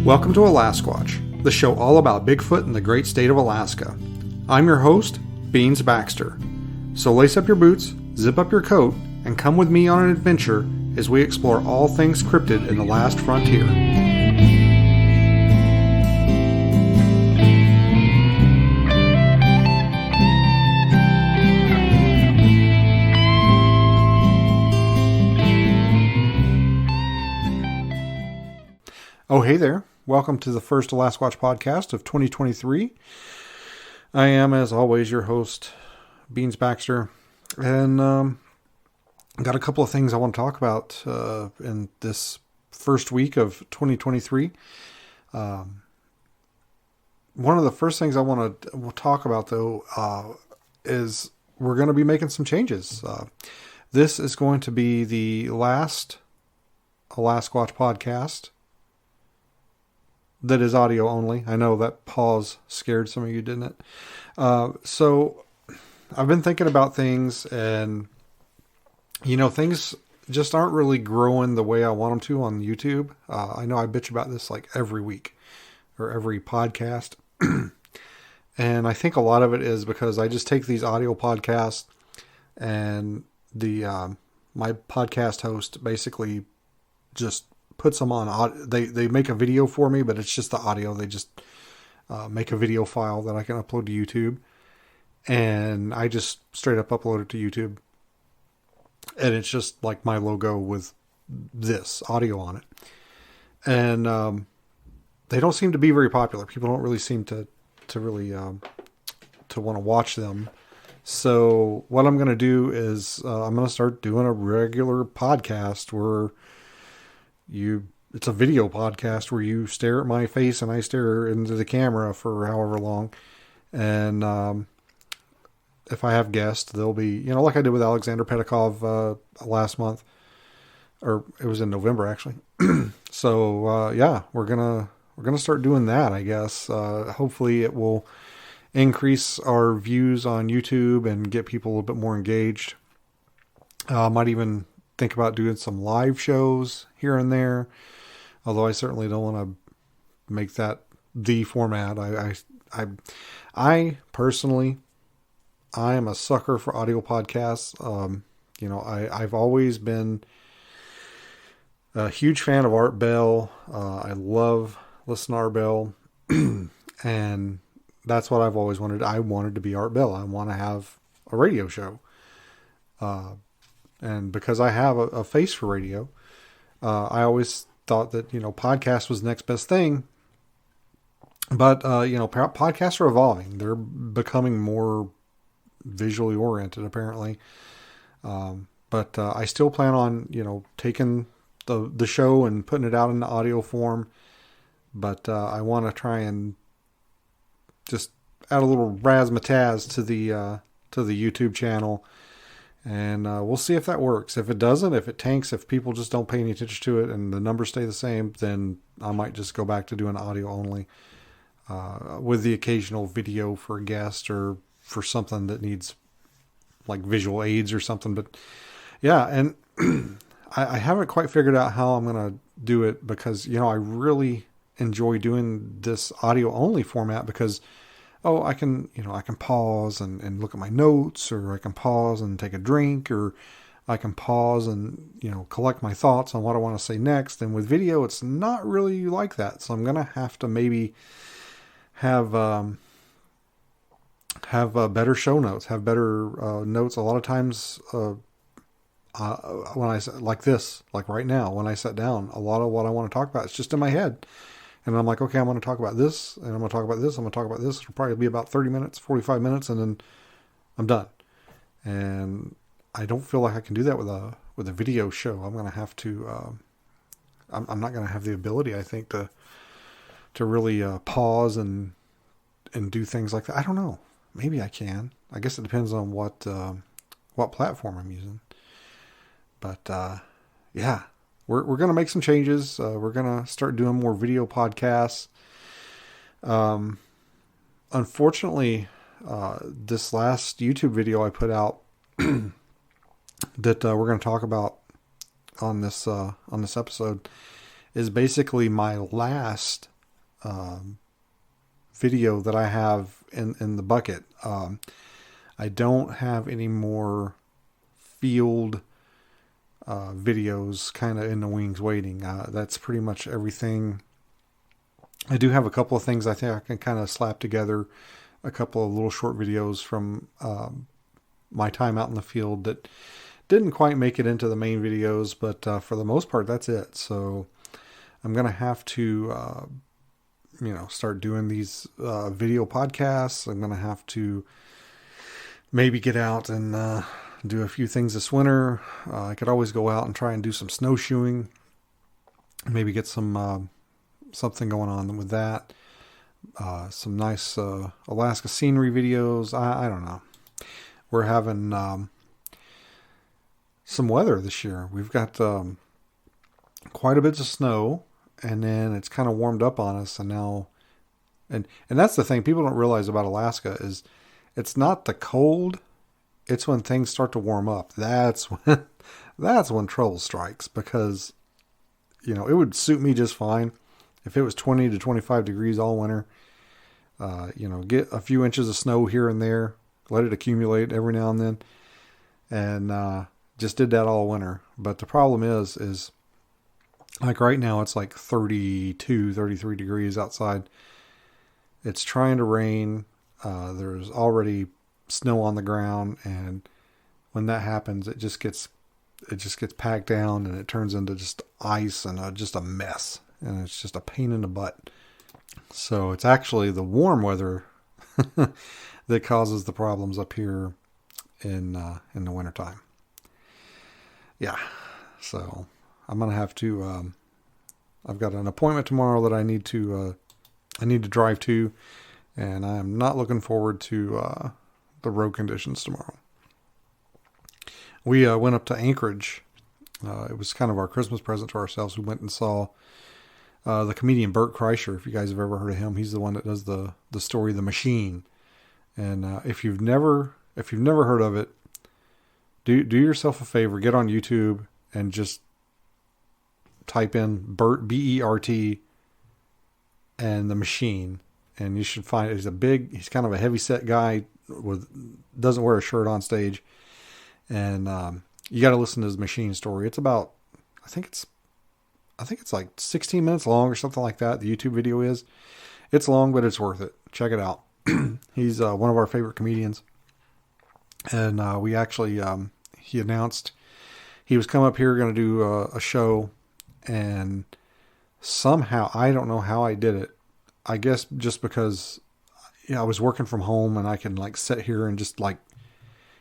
Welcome to Alasquatch, the show all about Bigfoot in the great state of Alaska. I'm your host, Beans Baxter. So lace up your boots, zip up your coat, and come with me on an adventure as we explore all things cryptid in the last frontier. Oh, hey there. Welcome to the first Alasquatch podcast of 2023. I am, as always, your host, Beans Baxter. And got a couple of things I want to talk about in this first week of 2023. One of the first things I want to talk about, though, is we're going to be making some changes. This is going to be the last Alasquatch podcast that is audio only. I know that pause scared some of you, didn't it? So I've been thinking about things, and things just aren't really growing the way I want them to on YouTube. I know I bitch about this like every week or every podcast. And I think a lot of it is because I just take these audio podcasts and my podcast host basically just puts them on. They make a video for me, but it's just the audio. They just make a video file that I can upload to YouTube, and I just straight up upload it to YouTube. And it's just like my logo with this audio on it. And they don't seem to be very popular. People don't really seem to really to want to watch them. So what I'm going to do is I'm going to start doing a regular podcast where it's a video podcast where you stare at my face and I stare into the camera for however long. And if I have guests, they'll be, like I did with Alexander Pedikov last month, or it was in November actually. So we're gonna start doing that, I guess. Hopefully it will increase our views on YouTube and get people a little bit more engaged. Might even think about doing some live shows here and there, although I certainly don't want to make that the format. I personally, I am a sucker for audio podcasts. I've always been a huge fan of Art Bell. I love listening to Art Bell, and that's what I've always wanted. I wanted to be Art Bell. I want to have a radio show. And because I have a face for radio, I always thought that, podcast was the next best thing. But, podcasts are evolving. They're becoming more visually oriented, apparently. But I still plan on, taking the show and putting it out in the audio form. But I want to try and just add a little razzmatazz to the YouTube channel. And we'll see if that works. If it doesn't, if it tanks, if people just don't pay any attention to it and the numbers stay the same, then I might just go back to doing audio only with the occasional video for a guest or for something that needs like visual aids or something. But yeah, and I haven't quite figured out how I'm going to do it because, I really enjoy doing this audio only format because I can pause and look at my notes, or I can pause and take a drink, or I can pause and, collect my thoughts on what I want to say next. And with video, it's not really like that. So I'm going to have to maybe have better show notes, have better notes. A lot of times when I like this, like right now, when I sat down, a lot of what I want to talk about is just in my head. And I'm like, okay, I'm going to talk about this, and I'm going to talk about this, I'm going to talk about this. It'll probably be about 30 minutes, 45 minutes, and then I'm done. And I don't feel like I can do that with a video show. I'm going to have to, I'm not going to have the ability, I think, to really pause and do things like that. I don't know. Maybe I can. I guess it depends on what platform I'm using. But yeah. We're going to make some changes. We're going to start doing more video podcasts. Unfortunately, this last YouTube video I put out that we're going to talk about on this episode is basically my last video that I have in the bucket. I don't have any more field videos kind of in the wings waiting. That's pretty much everything. I do have a couple of things I think I can kind of slap together, a couple of little short videos from my time out in the field that didn't quite make it into the main videos, but for the most part, that's it. So I'm going to have to, start doing these video podcasts. I'm going to have to maybe get out and do a few things this winter. I could always go out and try and do some snowshoeing, maybe get some something going on with that. Some nice Alaska scenery videos. I don't know. We're having some weather this year. We've got quite a bit of snow, and then it's kind of warmed up on us. And now, and that's the thing people don't realize about Alaska is it's not the cold. It's when things start to warm up. That's when trouble strikes, because it would suit me just fine if it was 20 to 25 degrees all winter. Get a few inches of snow here and there, let it accumulate every now and then, and just did that all winter. But the problem is like right now it's like 32, 33 degrees outside. It's trying to rain. There's already snow on the ground, and when that happens, it just gets packed down, and it turns into just ice and just a mess, and it's just a pain in the butt. So it's actually the warm weather that causes the problems up here in the wintertime. Yeah, so I'm gonna have to. I've got an appointment tomorrow that I need to drive to, and I'm not looking forward to the road conditions tomorrow. We went up to Anchorage. It was kind of our Christmas present to ourselves. We went and saw the comedian Bert Kreischer. If you guys have ever heard of him, he's the one that does the story The Machine. And if you've never heard of it, do yourself a favor, get on YouTube and just type in Bert, B-E-R-T, and The Machine, and you should find it. He's kind of a heavy set guy doesn't wear a shirt on stage, and you got to listen to his Machine story. It's about, I think it's like 16 minutes long or something like that. The YouTube video is. It's long, but it's worth it. Check it out. He's one of our favorite comedians. And we actually, he announced he was coming up here going to do a show. And somehow, I don't know how I did it. I guess just because I was working from home and I can like sit here and just like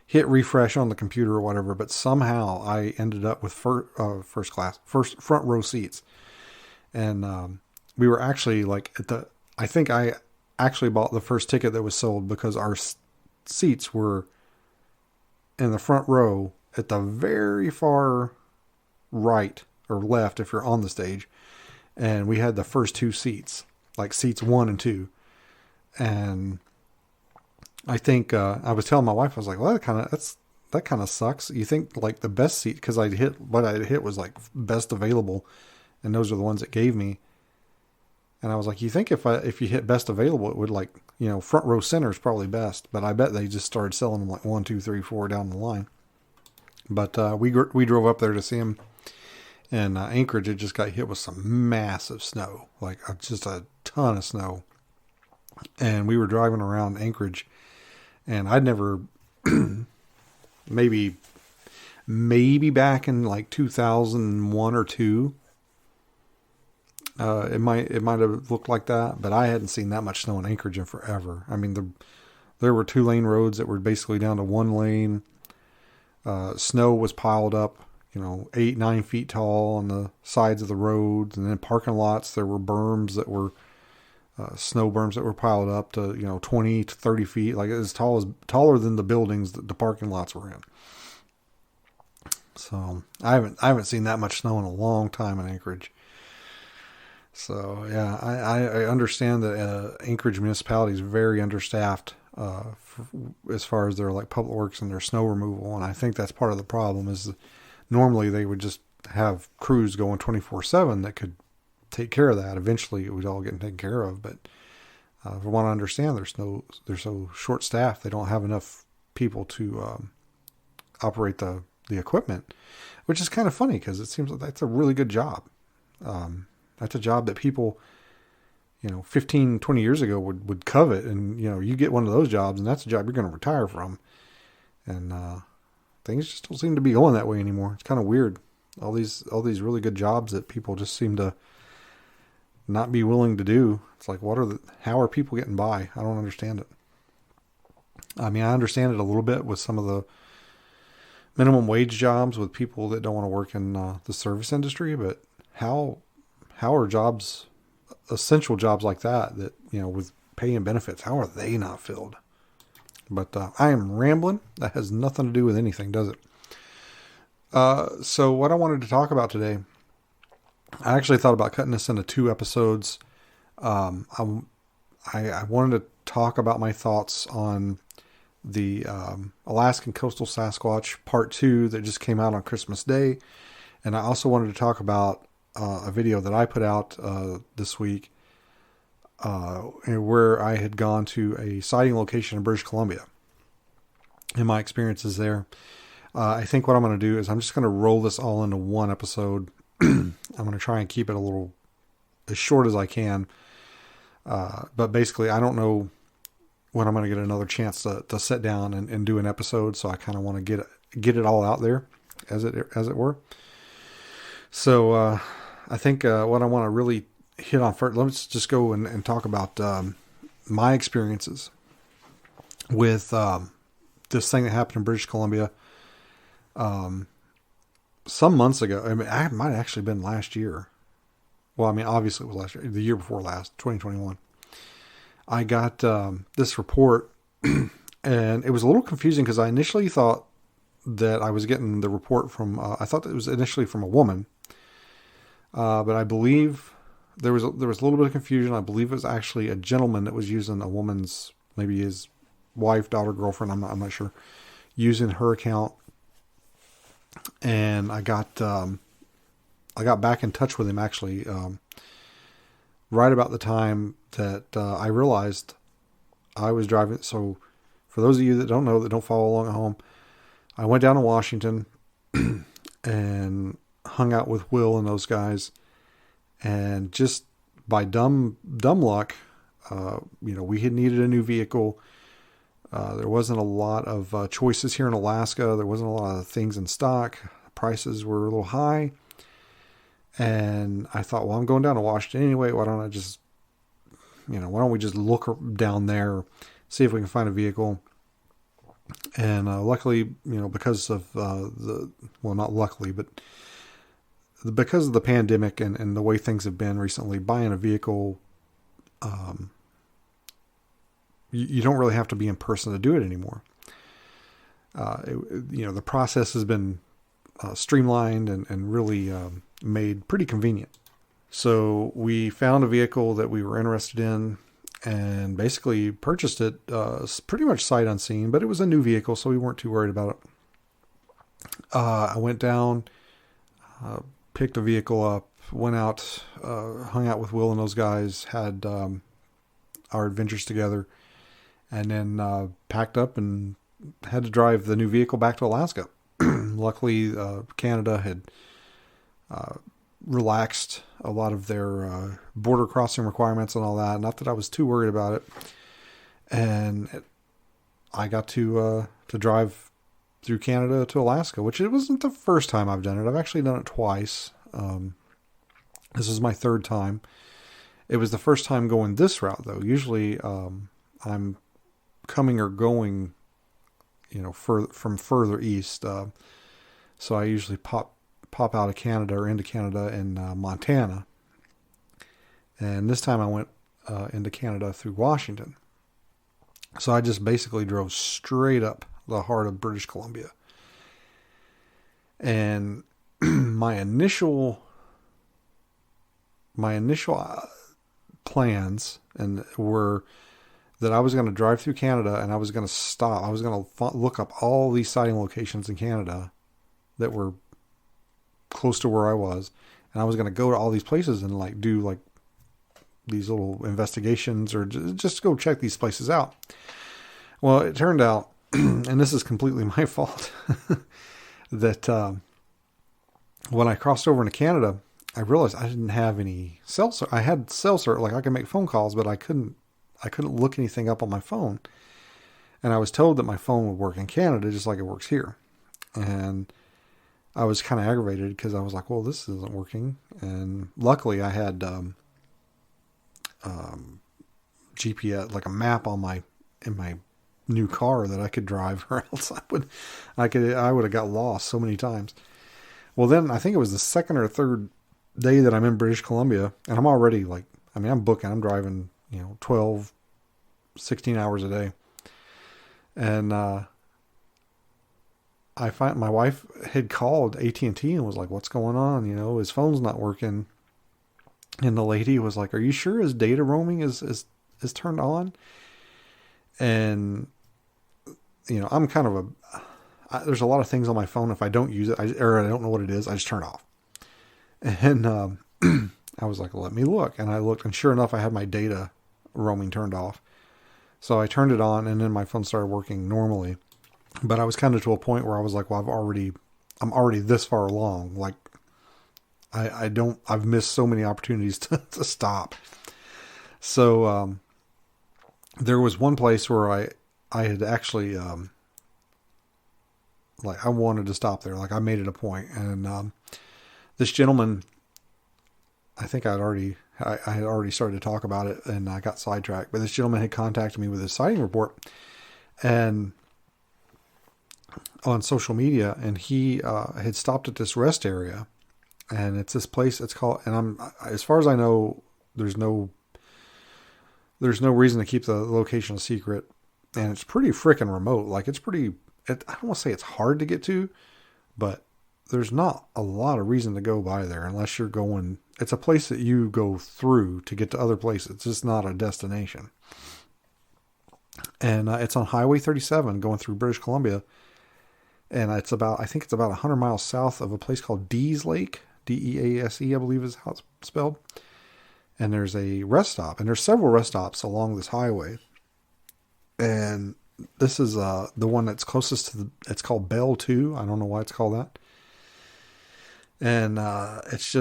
hit refresh on the computer or whatever, but somehow I ended up with front row seats. And we were actually like I think I actually bought the first ticket that was sold, because our seats were in the front row at the very far right or left if you're on the stage. And we had the first two seats, like seats 1 and 2. And I think I was telling my wife, I was like, well, that kind of sucks. You think like the best seat, because what I hit was like best available, and those are the ones it gave me. And I was like, you think if you hit best available, it would like, front row center is probably best, but I bet they just started selling them like 1, 2, 3, 4 down the line. But we drove up there to see him, and Anchorage had just got hit with some massive snow, like just a ton of snow. And we were driving around Anchorage, and I'd never, maybe back in like 2001 or 2, it might have looked like that, but I hadn't seen that much snow in Anchorage in forever. I mean, there were 2-lane roads that were basically down to 1 lane. Snow was piled up, 8, 9 feet tall on the sides of the roads, and then parking lots, there were berms that were snow berms that were piled up to 20 to 30 feet, like taller than the buildings that the parking lots were in. So I haven't seen that much snow in a long time in Anchorage. So yeah, I understand that Anchorage municipality is very understaffed as far as their like public works and their snow removal, and I think that's part of the problem. Is normally they would just have crews going 24/7 that could take care of that. Eventually it was all getting taken care of, but from what I understand, they're so short staffed, they don't have enough people to operate the equipment, which is kind of funny because it seems like that's a really good job. That's a job that people, 15, 20 years ago would covet. And, you get one of those jobs and that's a job you're going to retire from. And things just don't seem to be going that way anymore. It's kind of weird. All these really good jobs that people just seem to not be willing to do. It's like, how are people getting by? I don't understand it. I mean, I understand it a little bit with some of the minimum wage jobs with people that don't want to work in the service industry, but how are jobs, essential jobs like that, with pay and benefits, how are they not filled? But I am rambling. That has nothing to do with anything, does it? So what I wanted to talk about today, I actually thought about cutting this into 2 episodes. I wanted to talk about my thoughts on the Alaskan Coastal Sasquatch Part 2 that just came out on Christmas Day. And I also wanted to talk about a video that I put out this week where I had gone to a sighting location in British Columbia and my experiences there. I think what I'm going to do is I'm just going to roll this all into one episode. I'm going to try and keep it as short as I can. But basically, I don't know when I'm going to get another chance to sit down and do an episode. So I kind of want to get it all out there as it were. So, I think, what I want to really hit on first, let's just go and talk about, my experiences with, this thing that happened in British Columbia, some months ago. I mean, it might have actually been last year. Well, I mean, obviously it was last year, the year before last, 2021. I got this report, and it was a little confusing because I initially thought that I was getting the report from, I thought it was initially from a woman, but I believe there was a little bit of confusion. I believe it was actually a gentleman that was using a woman's, maybe his wife, daughter, girlfriend, I'm not sure, using her account. And I got back in touch with him actually, right about the time that I realized I was driving. So for those of you that don't know, that don't follow along at home, I went down to Washington and hung out with Will and those guys. And just by dumb luck, we had needed a new vehicle. There wasn't a lot of choices here in Alaska. There wasn't a lot of things in stock. Prices were a little high. And I thought, well, I'm going down to Washington anyway. Why don't we just look down there, see if we can find a vehicle. And luckily, because of not luckily, but because of the pandemic and the way things have been recently, buying a vehicle, you don't really have to be in person to do it anymore. The process has been streamlined and really made pretty convenient. So we found a vehicle that we were interested in and basically purchased it pretty much sight unseen, but it was a new vehicle, so we weren't too worried about it. I went down, picked a vehicle up, went out, hung out with Will and those guys, had our adventures together, and then packed up and had to drive the new vehicle back to Alaska. Luckily, Canada had relaxed a lot of their border crossing requirements and all that. Not that I was too worried about it. And I got to drive through Canada to Alaska, which it wasn't the first time I've done it. I've actually done it twice. This is my 3rd time. It was the first time going this route, though. Usually I'm coming or going, from further east. So I usually pop out of Canada or into Canada in Montana. And this time I went into Canada through Washington. So I just basically drove straight up the heart of British Columbia. And my initial plans were that I was going to drive through Canada and I was going to stop. I was going to look up all these sighting locations in Canada that were close to where I was. and I was going to go to all these places and like do like these little investigations or just go check these places out. Well, it turned out, and this is completely my fault, that when I crossed over into Canada, I realized I didn't have any cell service. I had cell service, like I could make phone calls, but I couldn't look anything up on my phone. And I was told that my phone would work in Canada just like it works here. And I was kind of aggravated because I was like, well, this isn't working. And luckily I had GPS, like a map in my new car that I could drive, or else I would have got lost so many times. Well, then I think it was the second or third day that I'm in British Columbia, and I'm already like, I'm booking, I'm driving, 12, 16 hours a day. And, I find my wife had called AT&T and was like, what's going on? His phone's not working. And the lady was like, are you sure his data roaming is turned on? And, I'm kind of there's a lot of things on my phone. If I don't use it, or I don't know what it is, I just turn it off. And, I was like, let me look. And I looked, and sure enough, I had my data roaming turned off. So I turned it on, and then my phone started working normally. But I was kind of to a point where I was like, well, I'm already this far along. Like, I've missed so many opportunities to stop. So, there was one place where I had actually, like I wanted to stop there. Like I made it a point. And, this gentleman, I think I had already started to talk about it and I got sidetracked, but this gentleman had contacted me with his sighting report and on social media, and he, had stopped at this rest area, and it's this place. It's called, and as far as I know, there's no reason to keep the location a secret, and it's pretty freaking remote. Like I don't want to say it's hard to get to, but there's not a lot of reason to go by there unless you're going. It's a place that you go through to get to other places. It's just not a destination. And it's on Highway 37 going through British Columbia. And I think it's about 100 miles south of a place called Dease Lake. Dease, I believe is how it's spelled. And there's a rest stop. And there's several rest stops along this highway. And this is the one that's closest to it's called Bell 2. I don't know why it's called that. And it's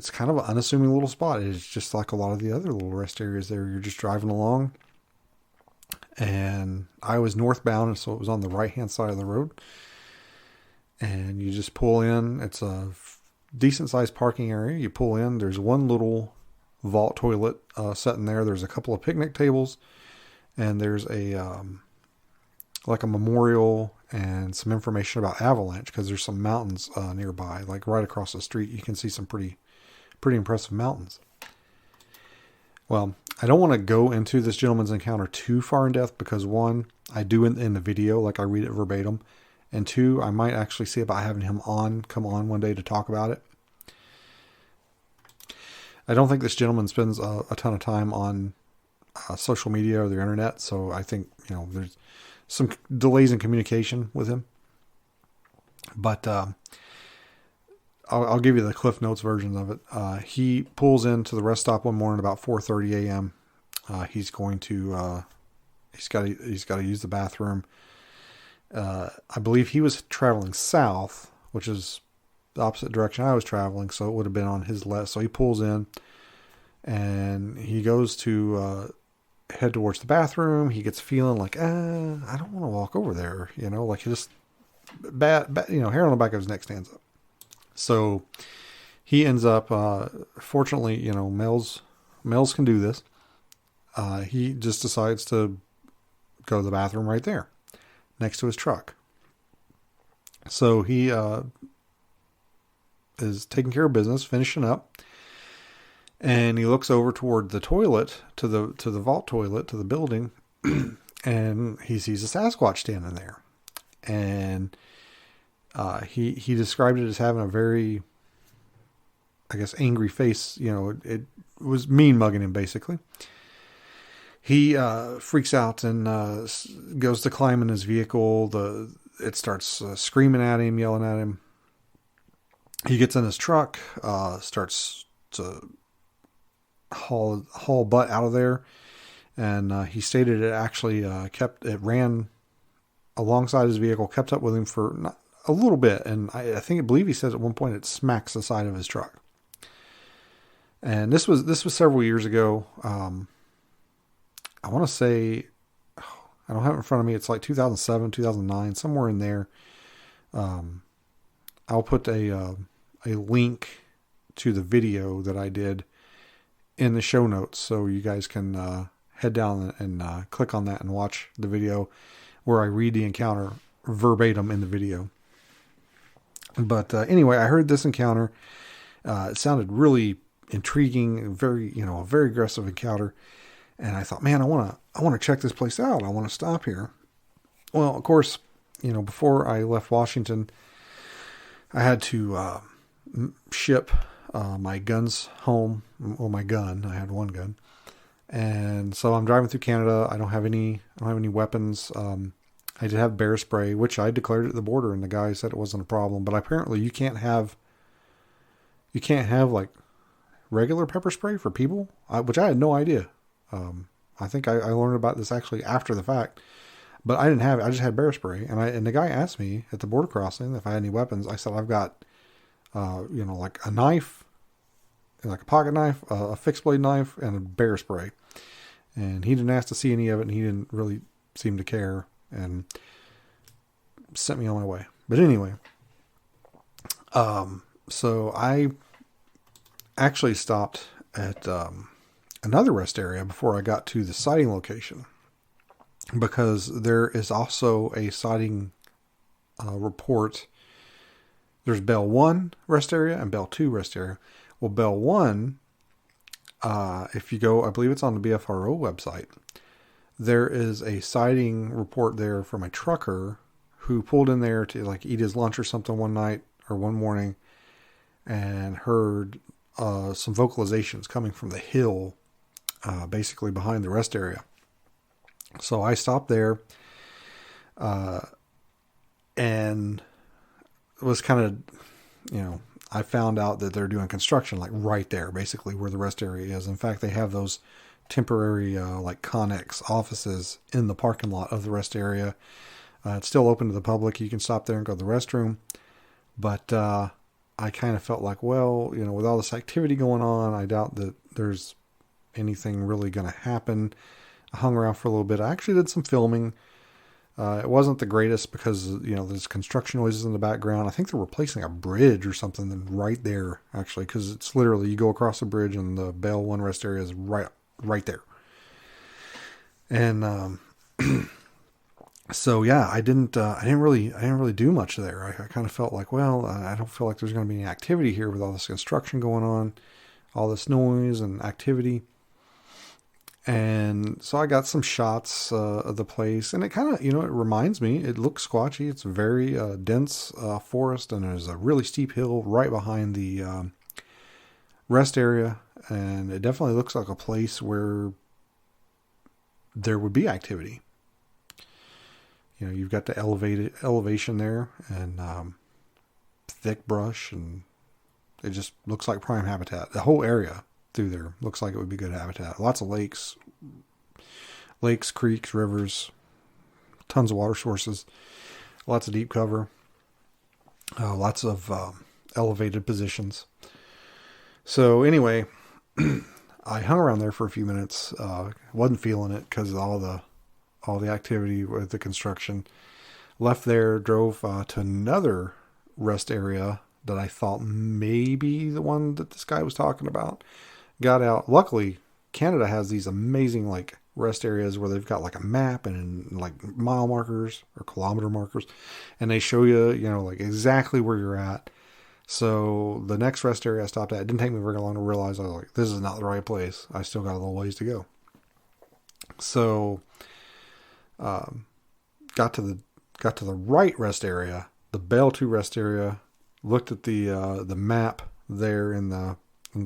kind of an unassuming little spot. It's just like a lot of the other little rest areas there. You're just driving along. And I was northbound, so it was on the right-hand side of the road. And you just pull in. It's a decent-sized parking area. You pull in. There's one little vault toilet sitting there. There's a couple of picnic tables. And there's like a memorial and some information about Avalanche, because there's some mountains nearby. Like right across the street, you can see some pretty impressive mountains. Well, I don't want to go into this gentleman's encounter too far in depth because one, I do in the video, like I read it verbatim. And two, I might actually see about having him come on one day to talk about it. I don't think this gentleman spends a ton of time on social media or the internet. So I think, there's some delays in communication with him. But I'll give you the Cliff Notes version of it. He pulls into the rest stop one morning about 4:30 a.m. He's going to he's got to use the bathroom. I believe he was traveling south, which is the opposite direction I was traveling, so it would have been on his left. So he pulls in, and he goes to head towards the bathroom. He gets feeling like, I don't want to walk over there. Like he just bad, hair on the back of his neck stands up. So he ends up, fortunately, males can do this. He just decides to go to the bathroom right there next to his truck. So he, is taking care of business, finishing up, and he looks over toward the toilet, to the vault toilet, to the building, and he sees a Sasquatch standing there. And he described it as having a very, I guess, angry face. It was mean mugging him, basically. He freaks out and goes to climb in his vehicle. It starts screaming at him, yelling at him. he gets in his truck, starts to haul butt out of there. And he stated it actually it ran alongside his vehicle, kept up with him for a little bit. And I believe he says at one point it smacks the side of his truck. And this was several years ago. I want to say, I don't have it in front of me. It's like 2007, 2009, somewhere in there. I'll put a link to the video that I did in the show notes, so you guys can head down and click on that and watch the video where I read the encounter verbatim in the video. But anyway, I heard this encounter. It sounded really intriguing, a very aggressive encounter. And I thought, man, I want to check this place out. I want to stop here. Well, of course, before I left Washington, I had to ship my guns home. Well, my gun. I had one gun. And so I'm driving through Canada. I don't have any weapons. I did have bear spray, which I declared at the border, and the guy said it wasn't a problem. But apparently you can't have like regular pepper spray for people, which I had no idea. I think I learned about this actually after the fact, but I didn't have it. I just had bear spray. And the guy asked me at the border crossing if I had any weapons. I said, I've got, like a knife, like a pocket knife, a fixed blade knife, and a bear spray. And he didn't ask to see any of it, and he didn't really seem to care, and sent me on my way. But anyway, so I actually stopped at another rest area before I got to the sighting location, because there is also a sighting report. There's Bell 1 rest area and Bell 2 rest area. Well, Bell 1, if you go, I believe it's on the BFRO website, there is a sighting report there from a trucker who pulled in there to like eat his lunch or something one night or one morning, and heard some vocalizations coming from the hill, basically behind the rest area. So I stopped there, and it was kind of, I found out that they're doing construction like right there, basically where the rest area is. In fact, they have those temporary like Connex offices in the parking lot of the rest area. It's still open to the public. You can stop there and go to the restroom. But I kind of felt like, well, with all this activity going on, I doubt that there's anything really going to happen. I hung around for a little bit. I actually did some filming. It wasn't the greatest because, there's construction noises in the background. I think they're replacing a bridge or something right there, actually, because it's literally, you go across the bridge and the Bell 1 rest area is right there. And so yeah, I didn't really do much there. I kind of felt like, well, I don't feel like there's going to be any activity here with all this construction going on, all this noise and activity. And so I got some shots of the place, and it kind of, it reminds me, it looks squatchy. It's a very dense forest, and there's a really steep hill right behind the rest area. And it definitely looks like a place where there would be activity. You've got the elevation there, and thick brush, and it just looks like prime habitat. The whole area through there looks like it would be good habitat. Lots of lakes, creeks, rivers, tons of water sources, lots of deep cover, lots of elevated positions. So anyway, I hung around there for a few minutes. Wasn't feeling it because of all the activity with the construction. Left there, drove to another rest area that I thought maybe the one that this guy was talking about. Got out. Luckily, Canada has these amazing like rest areas where they've got like a map and like mile markers or kilometer markers, and they show you, like exactly where you're at. So the next rest area I stopped at, it didn't take me very long to realize I was like, this is not the right place. I still got a little ways to go. So, got to the right rest area, the Bell 2 rest area. Looked at the map there at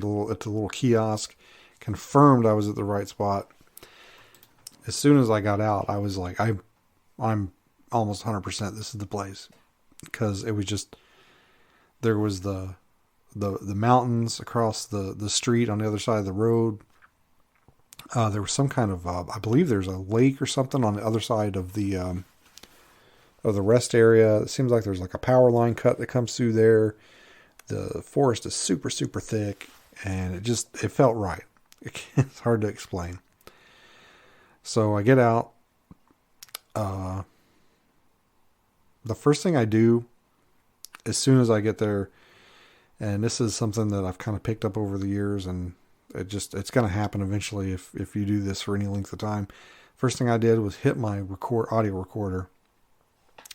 the little kiosk, confirmed I was at the right spot. As soon as I got out, I was like, I'm almost 100% this is the place, because it was just, there was the the mountains across the street on the other side of the road. There was some kind of, I believe there's a lake or something on the other side of the rest area. It seems like there's like a power line cut that comes through there. The forest is super, super thick, and it felt right. It's hard to explain. So I get out. The first thing I do as soon as I get there, and this is something that I've kind of picked up over the years, and it's going to happen eventually if you do this for any length of time. First thing I did was hit my audio recorder,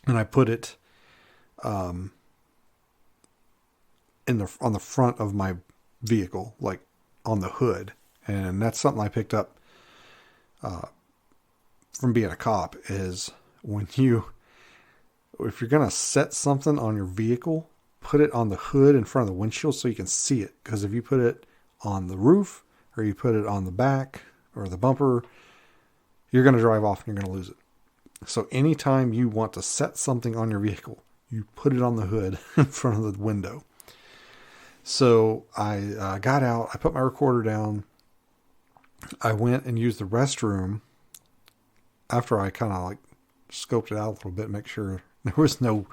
and I put it on the front of my vehicle, like on the hood. And that's something I picked up from being a cop, is if you're going to set something on your vehicle, put it on the hood in front of the windshield so you can see it. Because if you put it on the roof, or you put it on the back or the bumper, you're going to drive off and you're going to lose it. So anytime you want to set something on your vehicle, you put it on the hood in front of the window. So I got out, I put my recorder down, I went and used the restroom after I kind of like scoped it out a little bit, make sure there was no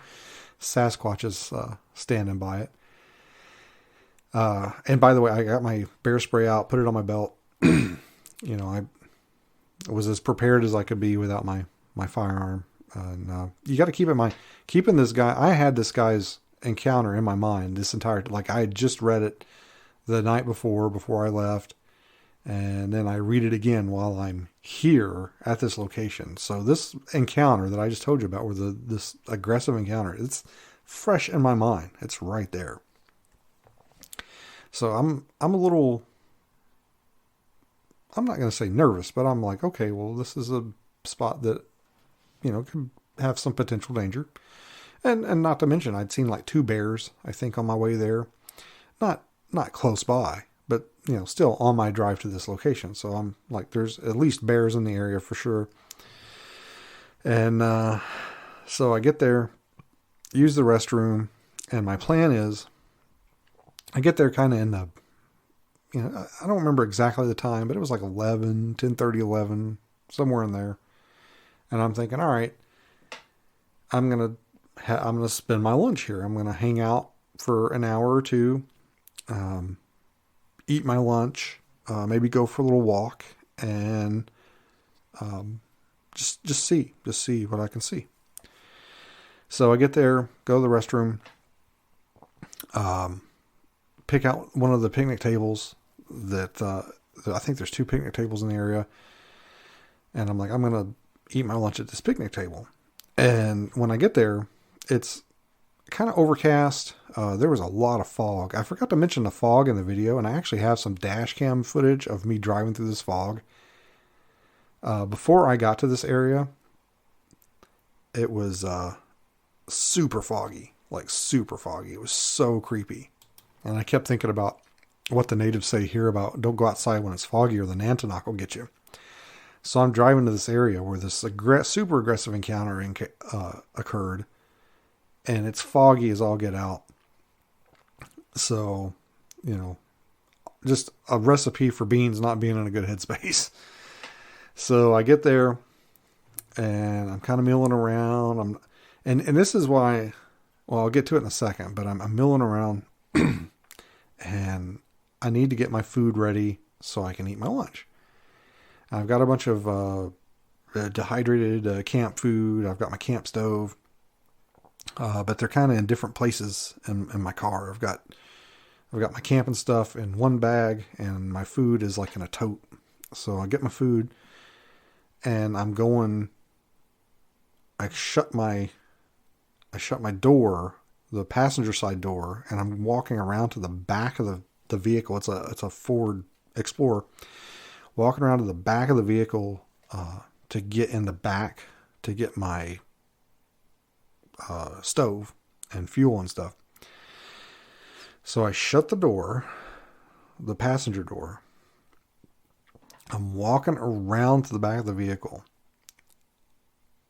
Sasquatches standing by it. And by the way, I got my bear spray out, put it on my belt. I was as prepared as I could be without my firearm. And you got to keep in mind, keeping this guy, I had this guy's encounter in my mind this entire, like I had just read it the night before I left. And then I read it again while I'm here at this location. So this encounter that I just told you about, this aggressive encounter, it's fresh in my mind. It's right there. So I'm a little, I'm not going to say nervous, but I'm like, okay, well, this is a spot that, could have some potential danger. And not to mention, I'd seen like 2 bears, I think, on my way there. Not close by, but, still on my drive to this location. So I'm like, there's at least bears in the area for sure. And so I get there, use the restroom, and my plan is, I get there kind of in the, I don't remember exactly the time, but it was like 10:30, 11, somewhere in there. And I'm thinking, all right, I'm going to spend my lunch here. I'm going to hang out for an hour or two, eat my lunch, maybe go for a little walk, and just see what I can see. So I get there, go to the restroom, pick out one of the picnic tables that I think there's 2 picnic tables in the area. And I'm like, I'm going to eat my lunch at this picnic table. And when I get there, it's kind of overcast. There was a lot of fog. I forgot to mention the fog in the video, and I actually have some dash cam footage of me driving through this fog. Before I got to this area, it was super foggy, like super foggy. It was so creepy. And I kept thinking about what the natives say here about don't go outside when it's foggy or the Nantinaq will get you. So I'm driving to this area where this super aggressive encounter occurred, and it's foggy as all get out. So, just a recipe for beans not being in a good headspace. So I get there, and I'm kind of milling around. And this is why, well, I'll get to it in a second, but I'm milling around, and I need to get my food ready so I can eat my lunch. I've got a bunch of dehydrated camp food. I've got my camp stove, but they're kind of in different places in my car. I've got my camping stuff in one bag, and my food is like in a tote. So I get my food, and I'm going. I shut my door, the passenger side door, and I'm walking around to the back of the vehicle. It's a Ford Explorer. Walking around to the back of the vehicle to get in the back to get my stove and fuel and stuff. So I shut the door, the passenger door. I'm walking around to the back of the vehicle.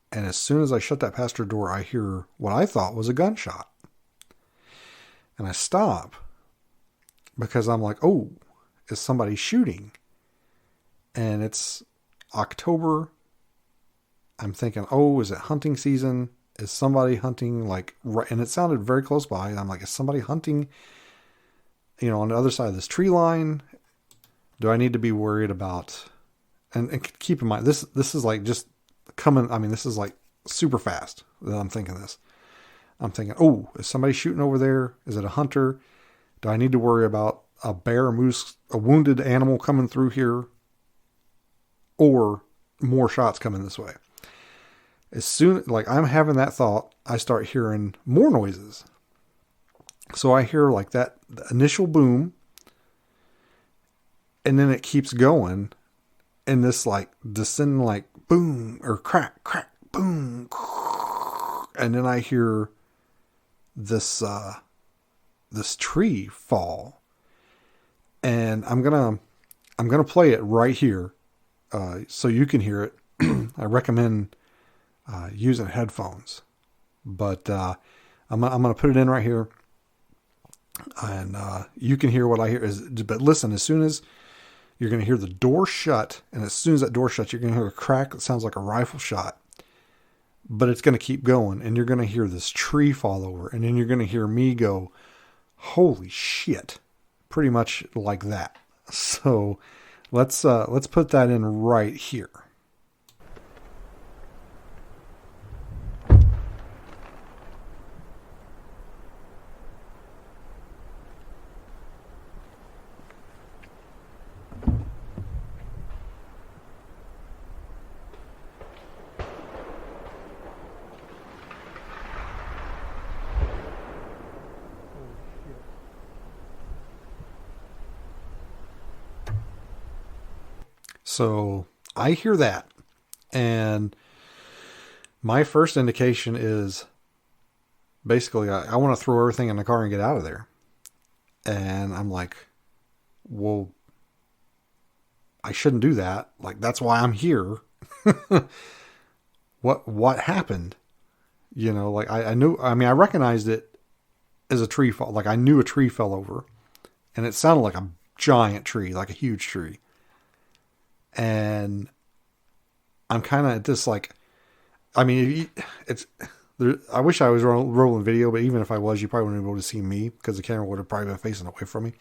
And as soon as I shut that passenger door, I hear what I thought was a gunshot. And I stop. because I'm like, oh, is somebody shooting? And it's October. I'm thinking, oh, is it hunting season? Is somebody hunting like right? And it sounded very close by. And I'm like, is somebody hunting, on the other side of this tree line? Do I need to be worried about? And keep in mind, this is like just coming. I mean, this is like super fast that I'm thinking this. I'm thinking, oh, is somebody shooting over there? Is it a hunter? Do I need to worry about a bear, a moose, a wounded animal coming through here? Or more shots coming this way? As soon, like I'm having that thought, I start hearing more noises. So I hear like that the initial boom, and then it keeps going, and this like descending like boom or crack, crack, boom, and then I hear this this tree fall, and I'm gonna play it right here, so you can hear it. I recommend using headphones, but I'm gonna put it in right here, and you can hear what I hear. But listen, as soon as you're gonna hear the door shut, and as soon as that door shuts, you're gonna hear a crack that sounds like a rifle shot. But it's gonna keep going, and you're gonna hear this tree fall over, and then you're gonna hear me go, "Holy shit!" Pretty much like that. So let's put that in right here. So I hear that, and my first indication is basically I want to throw everything in the car and get out of there. And I'm like, well, I shouldn't do that. Like, that's why I'm here. What happened? Like I knew, I mean, I recognized it as a tree fall. Like I knew a tree fell over, and it sounded like a giant tree, like a huge tree. And I'm kind of just like, I mean, it's there. I wish I was rolling video, but even if I was, you probably wouldn't be able to see me because the camera would have probably been facing away from me.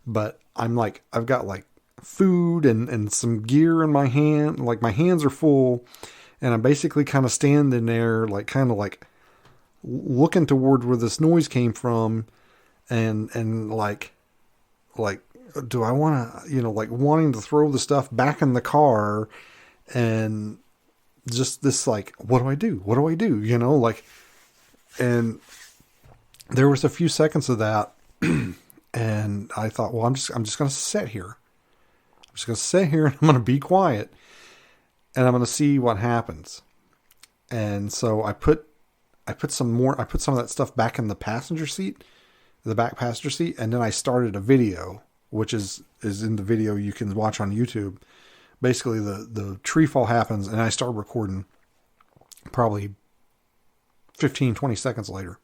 But I'm like, I've got like food and some gear in my hand. Like my hands are full, and I'm basically kind of standing there, like kind of like looking toward where this noise came from, and like do I want to, like wanting to throw the stuff back in the car, and just this like, what do I do? What do I do? Like, and there was a few seconds of that, and I thought, well, I'm just going to sit here. I'm just going to sit here, and I'm going to be quiet, and I'm going to see what happens. And so I put some of that stuff back in the passenger seat, the back passenger seat, and then I started a video, which is in the video you can watch on YouTube. Basically, the tree fall happens, and I start recording probably 15, 20 seconds later.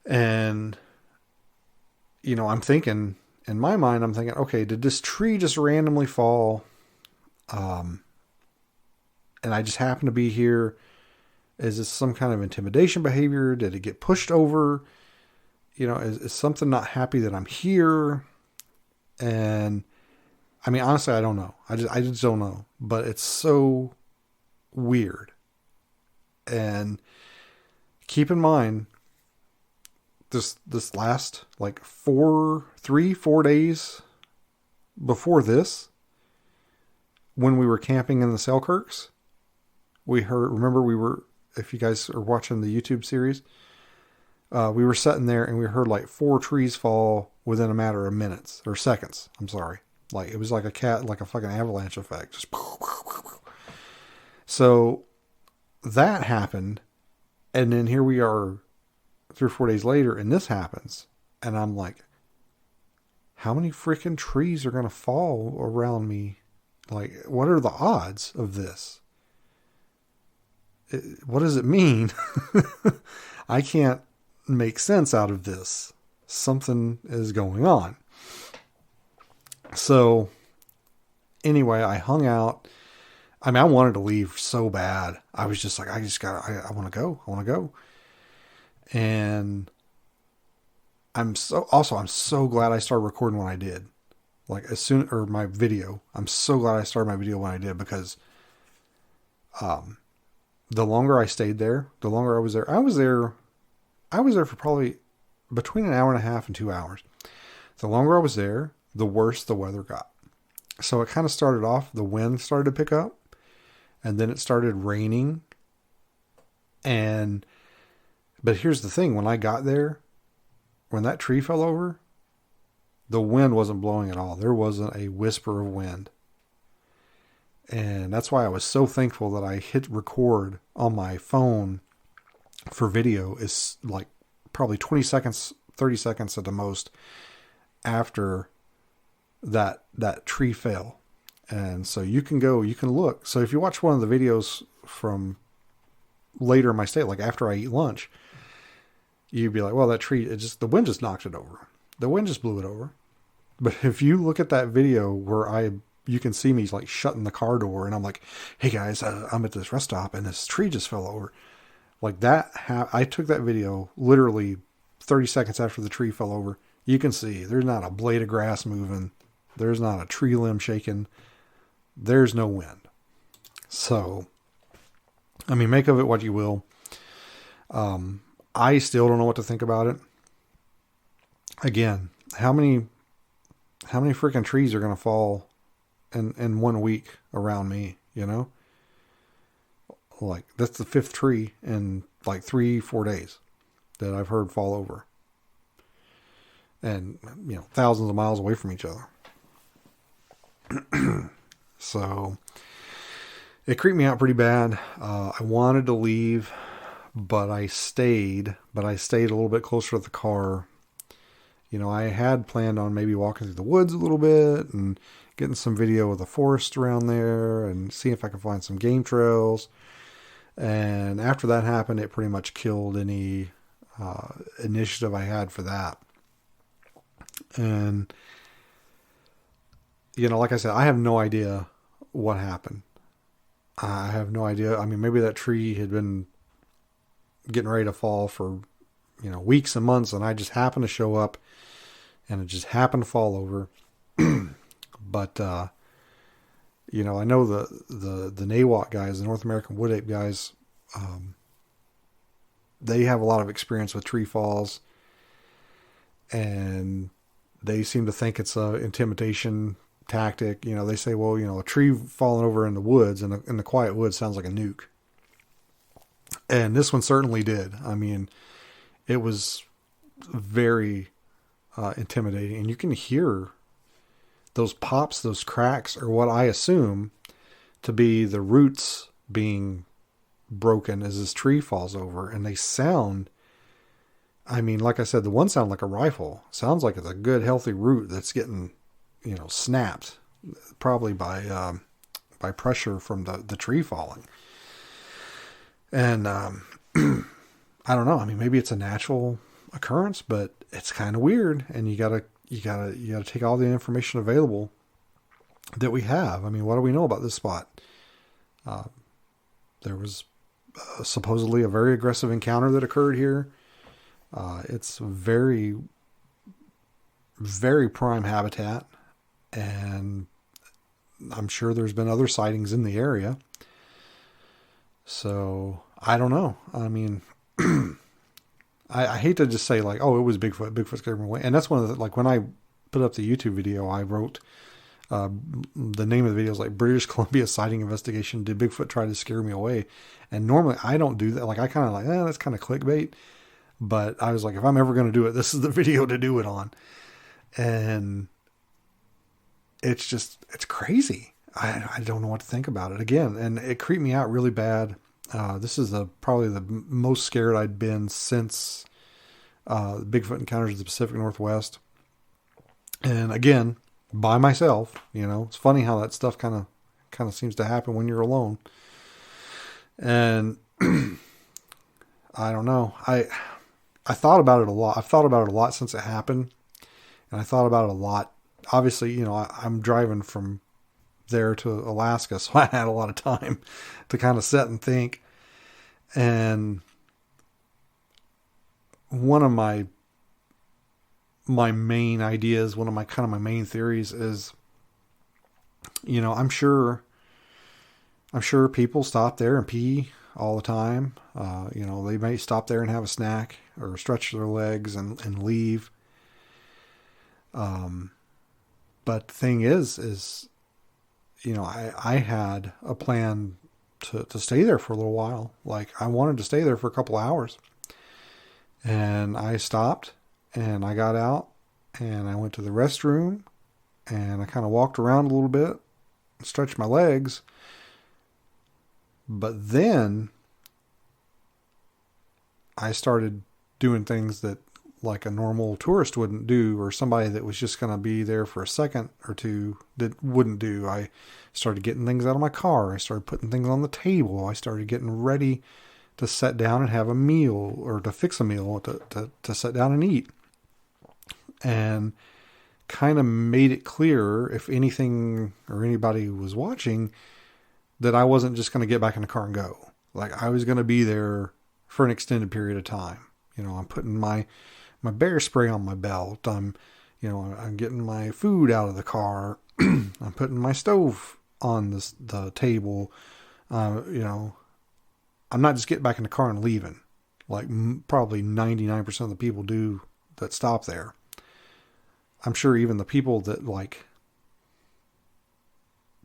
And, I'm thinking, in my mind, okay, did this tree just randomly fall? And I just happen to be here. Is this some kind of intimidation behavior? Did it get pushed over? Is something not happy that I'm here? And I mean, honestly, I don't know. I just don't know, but it's so weird. And keep in mind this last like 4 days before this, when we were camping in the Selkirks, if you guys are watching the YouTube series, we were sitting there and we heard like 4 trees fall within a matter of minutes or seconds. I'm sorry. Like it was like a fucking avalanche effect. Just so that happened. And then here we are 3 or 4 days later and this happens. And I'm like, how many freaking trees are going to fall around me? Like, what are the odds of this? What does it mean? I can't make sense out of this. something is going on. So anyway, I hung out. I mean, I wanted to leave so bad. I was just like, I want to go. I want to go. And I'm so glad I started recording when I did. Like my video. I'm so glad I started my video when I did, because the longer I stayed there, the longer I was there. I was there for probably between an hour and a half and 2 hours. The longer I was there, the worse the weather got. So it kind of started off, the wind started to pick up, and then it started raining. But here's the thing, when I got there, when that tree fell over, the wind wasn't blowing at all. There wasn't a whisper of wind. And that's why I was so thankful that I hit record on my phone for video, is like probably 20 seconds, 30 seconds at the most after that tree fell. And so you can look. So if you watch one of the videos later in my stay, like after I eat lunch, you'd be like, well, that tree, the wind just knocked it over. The wind just blew it over. But if you look at that video where you can see me like shutting the car door, and I'm like, hey guys, I'm at this rest stop and this tree just fell over. Like that, I took that video literally 30 seconds after the tree fell over. You can see there's not a blade of grass moving. There's not a tree limb shaking. There's no wind. So, I mean, make of it what you will. I still don't know what to think about it. Again, how many freaking trees are going to fall in 1 week around me, you know? Like, that's the 5th tree in like 3-4 days that I've heard fall over. And, you know, thousands of miles away from each other. So, it creeped me out pretty bad. I wanted to leave, but I stayed a little bit closer to the car. You know, I had planned on maybe walking through the woods a little bit and getting some video of the forest around there and seeing if I can find some game trails. And after that happened, it pretty much killed any initiative I had for that. And, you know, like I said, I have no idea what happened. I have no idea. I mean, maybe that tree had been getting ready to fall for, you know, weeks and months, and I just happened to show up and it just happened to fall over. But, you know, I know the NAWAC guys, the North American Wood Ape guys, they have a lot of experience with tree falls, and they seem to think it's a intimidation tactic. You know, they say, well, you know, a tree falling over in the woods, in the quiet woods, sounds like a nuke. And this one certainly did. I mean, it was very intimidating, and you can hear those pops, those cracks, are what I assume to be the roots being broken as this tree falls over. And they sound, I mean, like I said, the one sounded like a rifle. Sounds like it's a good, healthy root that's getting, you know, snapped, probably by pressure from the tree falling. And I don't know. I mean, maybe it's a natural occurrence, but it's kind of weird. And you gotta take all the information available that we have. I mean, what do we know about this spot? There was supposedly a very aggressive encounter that occurred here. It's very, very prime habitat, and I'm sure there's been other sightings in the area. So I don't know. I mean, I hate to just say like, oh, it was Bigfoot. Bigfoot scared me away. And that's one of the, like when I put up the YouTube video, I wrote, the name of the video is like British Columbia sighting investigation. Did Bigfoot try to scare me away? And normally I don't do that. Like I kind of like, that's kind of clickbait, but I was like, if I'm ever going to do it, this is the video to do it on. And it's crazy. I don't know what to think about it again. And it creeped me out really bad. This is probably the most scared I'd been since Bigfoot encounters in the Pacific Northwest. And again, by myself, you know, it's funny how that stuff kind of seems to happen when you're alone. And I don't know. I thought about it a lot. I've thought about it a lot since it happened, and I thought about it a lot. Obviously, I'm driving from there to Alaska, so I had a lot of time to kind of sit and think. And one of my main ideas, one of my main theories is, I'm sure people stop there and pee all the time. They may stop there and have a snack or stretch their legs and leave. But the thing is, I had a plan to stay there for a little while. Like, I wanted to stay there for a couple hours. And I stopped and I got out and I went to the restroom and I kind of walked around a little bit, stretched my legs. But then I started doing things that like a normal tourist wouldn't do, or somebody that was just going to be there for a second or two that wouldn't do. I started getting things out of my car. I started putting things on the table. I started getting ready to sit down and have a meal, or to fix a meal, to sit down and eat. And kind of made it clear, if anything or anybody was watching, that I wasn't just going to get back in the car and go. Like, I was going to be there for an extended period of time. I'm putting my bear spray on my belt. I'm getting my food out of the car. I'm putting my stove on the table. I'm not just getting back in the car and leaving, like probably 99% of the people do that stop there. I'm sure even the people that like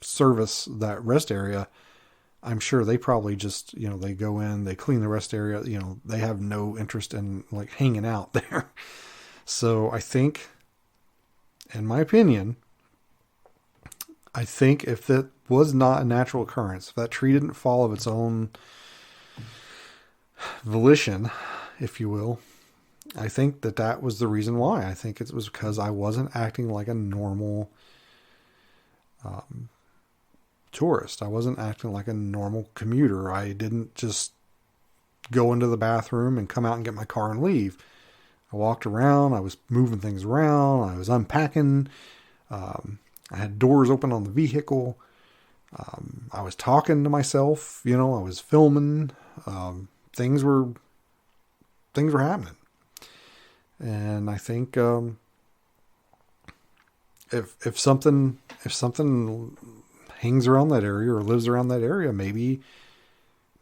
service that rest area, I'm sure they probably just, they go in, they clean the rest area, they have no interest in like hanging out there. So I think, in my opinion, if that was not a natural occurrence, if that tree didn't fall of its own volition, if you will, I think that was the reason why. I think it was because I wasn't acting like a normal tourist. I wasn't acting like a normal commuter. I didn't just go into the bathroom and come out and get my car and leave. I walked around. I was moving things around. I was unpacking. I had doors open on the vehicle. I was talking to myself. I was filming. Things were happening. And I think if something hangs around that area or lives around that area, maybe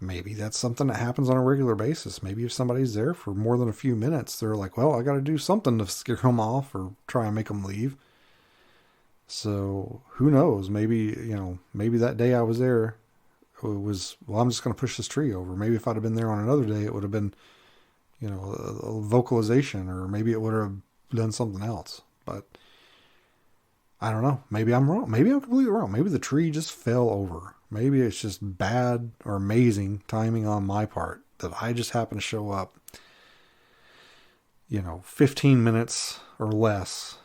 that's something that happens on a regular basis. Maybe if somebody's there for more than a few minutes, they're like, well, I got to do something to scare them off or try and make them leave. So who knows? Maybe that day I was there, it was, well, I'm just going to push this tree over. Maybe if I'd have been there on another day, it would have been, a vocalization, or maybe it would have done something else. But I don't know. Maybe I'm wrong. Maybe I'm completely wrong. Maybe the tree just fell over. Maybe it's just bad or amazing timing on my part that I just happened to show up, 15 minutes or less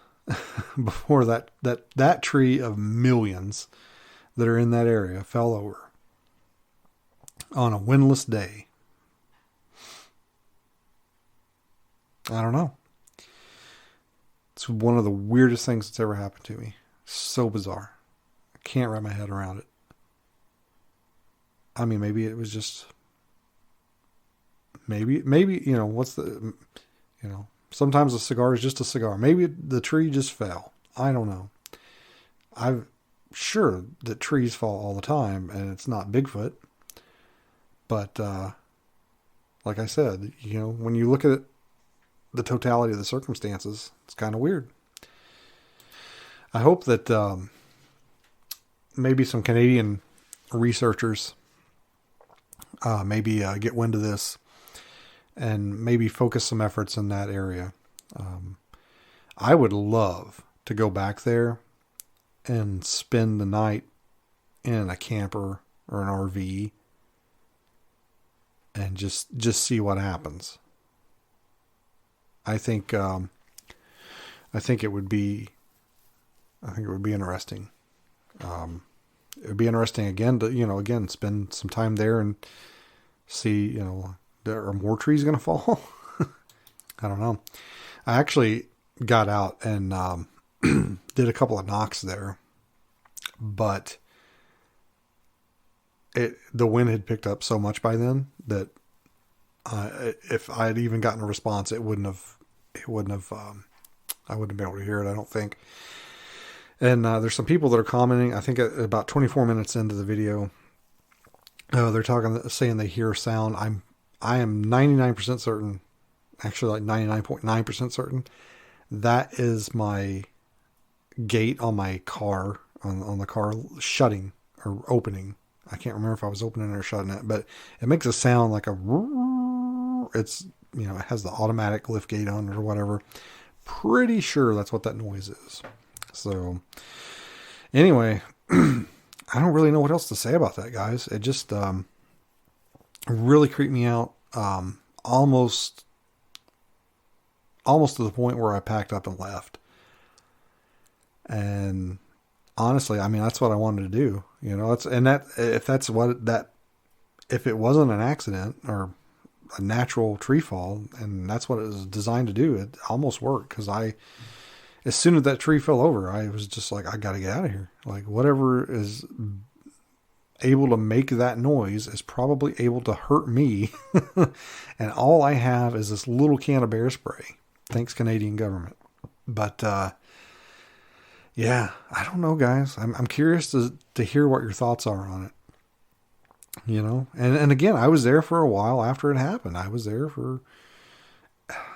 before that tree of millions that are in that area fell over on a windless day. I don't know. It's one of the weirdest things that's ever happened to me. So bizarre. I can't wrap my head around it. I mean, maybe it was just, maybe, sometimes a cigar is just a cigar. Maybe the tree just fell. I don't know. I'm sure that trees fall all the time and it's not Bigfoot. But, like I said, when you look at the totality of the circumstances, it's kind of weird. I hope that maybe some Canadian researchers maybe get wind of this and maybe focus some efforts in that area. I would love to go back there and spend the night in a camper or an RV and just see what happens. I think it would be interesting. It would be interesting again to, spend some time there and see, are more trees going to fall? I don't know. I actually got out and did a couple of knocks there, but the wind had picked up so much by then that if I had even gotten a response, it wouldn't have. I wouldn't be able to hear it, I don't think. And there's some people that are commenting. I think at about 24 minutes into the video, they're saying they hear sound. I am 99% certain, actually like 99.9% certain, that is my gate on my car, on the car shutting or opening. I can't remember if I was opening it or shutting it, but it makes a sound like it's, it has the automatic lift gate on or whatever. Pretty sure that's what that noise is. So anyway, I don't really know what else to say about that, guys. It just really creeped me out. Almost to the point where I packed up and left. And honestly, I mean, that's what I wanted to do. If it wasn't an accident or a natural tree fall, and that's what it was designed to do, it almost worked. Because as soon as that tree fell over, I was just like, I got to get out of here. Like, whatever is able to make that noise is probably able to hurt me. And all I have is this little can of bear spray. Thanks, Canadian government. But, yeah, I don't know, guys. I'm curious to hear what your thoughts are on it. And again, I was there for a while after it happened. I was there for,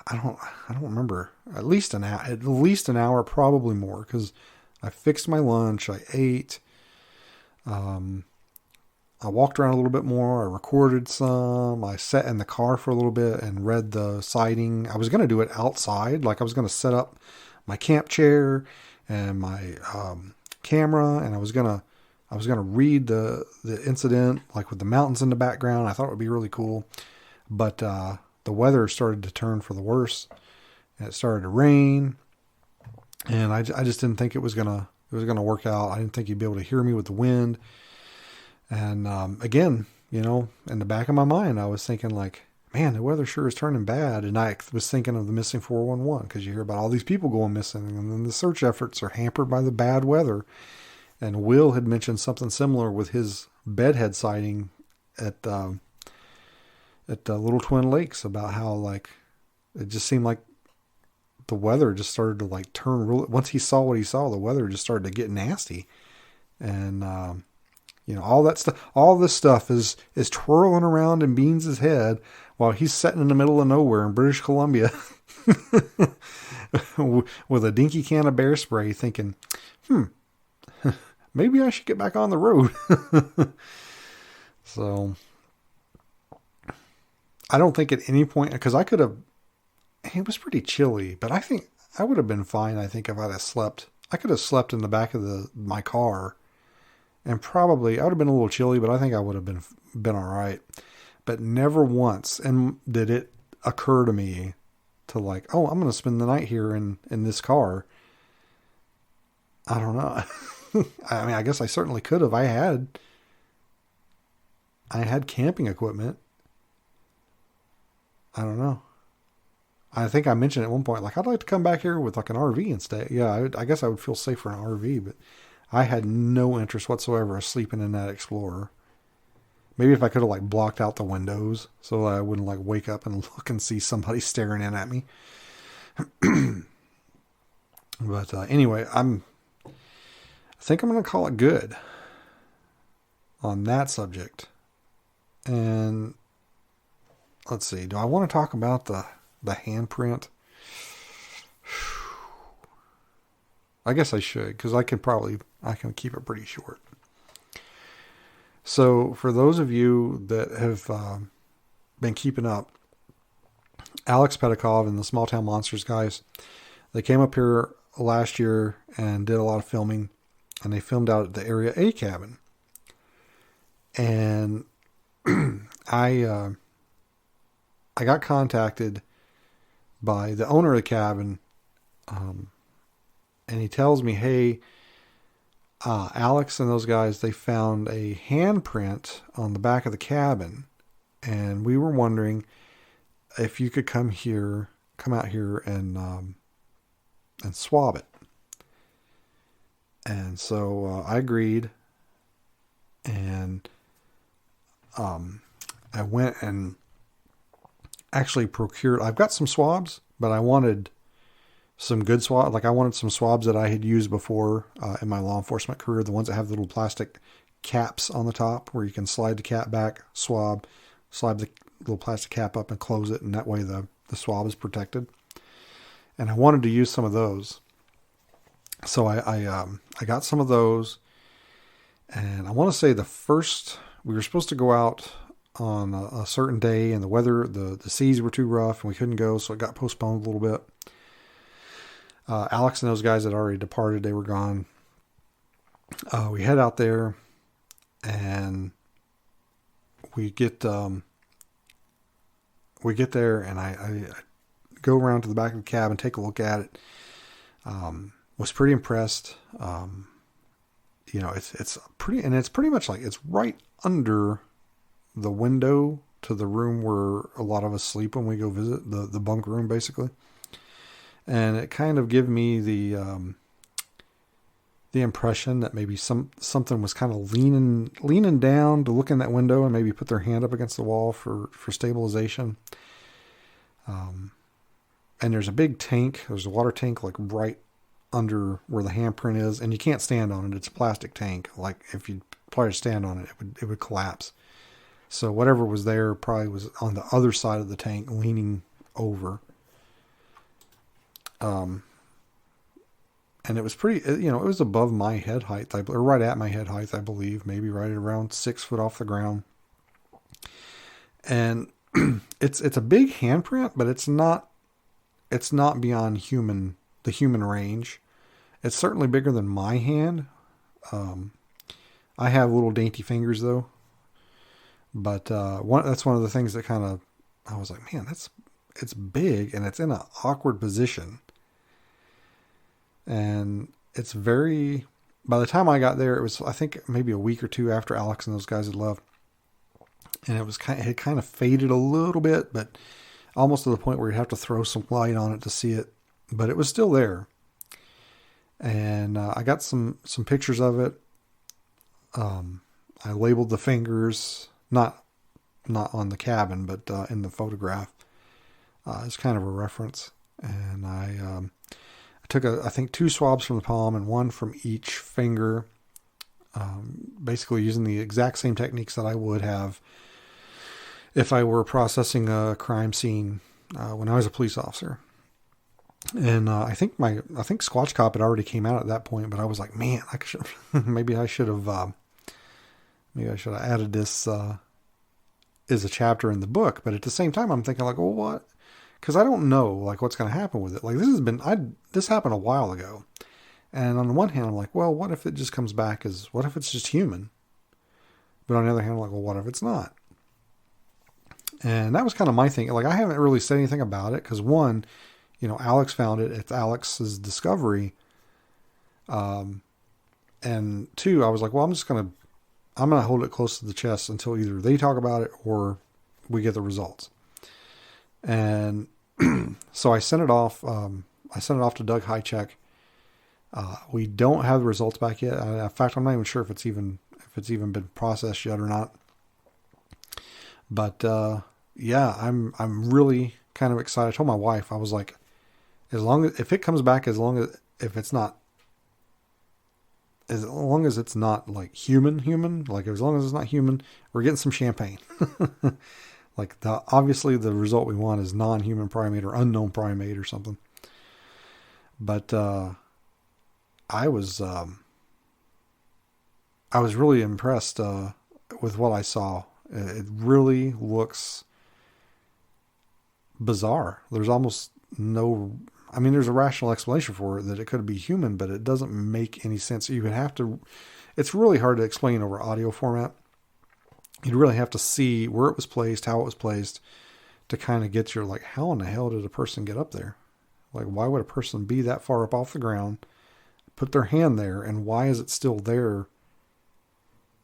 I don't remember, at least an hour, probably more, because I fixed my lunch, I ate, I walked around a little bit more, I recorded some, I sat in the car for a little bit and read the sighting. I was going to do it outside, like I was going to set up my camp chair and my camera, and I was gonna read the incident, like with the mountains in the background. I thought it would be really cool, but the weather started to turn for the worse, and it started to rain, and I just didn't think it was gonna work out. I didn't think you'd be able to hear me with the wind, and again, in the back of my mind, I was thinking like, man, the weather sure is turning bad. And I was thinking of the missing 411, because you hear about all these people going missing, and then the search efforts are hampered by the bad weather. And Will had mentioned something similar with his bedhead sighting at Little Twin Lakes, about how like it just seemed like the weather just started to like turn real. Once he saw what he saw, the weather just started to get nasty, and all that stuff, all this stuff is twirling around in Beans' head while he's sitting in the middle of nowhere in British Columbia with a dinky can of bear spray, thinking, maybe I should get back on the road. So I don't think at any point, because it was pretty chilly, but I think I would have been fine. I think if I'd have slept, I could have slept in the back of my car, and probably I would have been a little chilly, but I think I would have been all right. But never once did it occur to me to like, oh, I'm going to spend the night here in this car. I don't know. I mean, I guess I certainly could have. I had camping equipment. I don't know. I think I mentioned at one point, like, I'd like to come back here with like an RV and stay. Yeah, I guess I would feel safer in an RV, but I had no interest whatsoever of sleeping in that Explorer. Maybe if I could have like blocked out the windows so that I wouldn't like wake up and look and see somebody staring in at me. But anyway, I think I'm going to call it good on that subject. And let's see, do I want to talk about the handprint? I guess I should, because I can keep it pretty short. So for those of you that have been keeping up, Alex Pedikov and the Small Town Monsters guys, they came up here last year and did a lot of filming, and they filmed out at the Area A cabin. And I got contacted by the owner of the cabin, and he tells me, hey, Alex and those guys, they found a handprint on the back of the cabin, and we were wondering if you could come here come out here and swab it. And so I agreed, and I went and actually procured. I've got some swabs, but I wanted some good swabs. Like I wanted some swabs that I had used before in my law enforcement career, the ones that have the little plastic caps on the top where you can slide the cap back, swab, slide the little plastic cap up and close it, and that way the swab is protected. And I wanted to use some of those. So I got some of those, and I want to say we were supposed to go out on a certain day, and the weather, the seas were too rough, and we couldn't go, so it got postponed a little bit. Alex and those guys had already departed; they were gone. We head out there, and we get there, and I go around to the back of the cab and take a look at it. Was pretty impressed. It's pretty much like it's right under the window to the room where a lot of us sleep when we go visit, the bunk room basically. And it kind of gave me the impression that maybe something was kind of leaning down to look in that window and maybe put their hand up against the wall for stabilization. And there's a big tank. There's a water tank like right under where the handprint is, and you can't stand on it. It's a plastic tank. Like if you try to stand on it, it would collapse. So whatever was there probably was on the other side of the tank, leaning over. And it was pretty, it was above my head height, or right at my head height, I believe, maybe right at around 6 foot off the ground. And it's a big handprint, but it's not beyond the human range. It's certainly bigger than my hand. I have little dainty fingers though, but that's one of the things that I was like, man, it's big, and it's in an awkward position. And it's by the time I got there, it was, I think maybe a week or two after Alex and those guys had left. And it had kind of faded a little bit, but almost to the point where you'd have to throw some light on it to see it. But it was still there. And I got some pictures of it. I labeled the fingers, not on the cabin, but in the photograph. It's kind of a reference. And I took I think 2 swabs from the palm and 1 from each finger, basically using the exact same techniques that I would have if I were processing a crime scene when I was a police officer. And I think Squatch Cop had already came out at that point, but I was like, man, maybe I should have added this as a chapter in the book. But at the same time, I'm thinking like, well, what? Because I don't know like what's going to happen with it. Like this happened a while ago, and on the one hand, I'm like, well, what if it just comes back what if it's just human? But on the other hand, I'm like, well, what if it's not? And that was kind of my thing. Like I haven't really said anything about it because one, Alex found it. It's Alex's discovery. And 2, I was like, well, I'm going to hold it close to the chest until either they talk about it or we get the results. And so I sent it off. I sent it off to Doug Highcheck. We don't have the results back yet. In fact, I'm not even sure if it's even been processed yet or not. But, yeah, I'm really kind of excited. I told my wife, I was like, if it comes back, as long as it's not like human, like as long as it's not human, we're getting some champagne. Like obviously the result we want is non-human primate or unknown primate or something. But, I was really impressed, with what I saw. It really looks bizarre. There's almost there's a rational explanation for it that it could be human, but it doesn't make any sense. It's really hard to explain over audio format. You'd really have to see where it was placed, how it was placed to kind of get your, like, how in the hell did a person get up there? Like, why would a person be that far up off the ground, put their hand there, and why is it still there?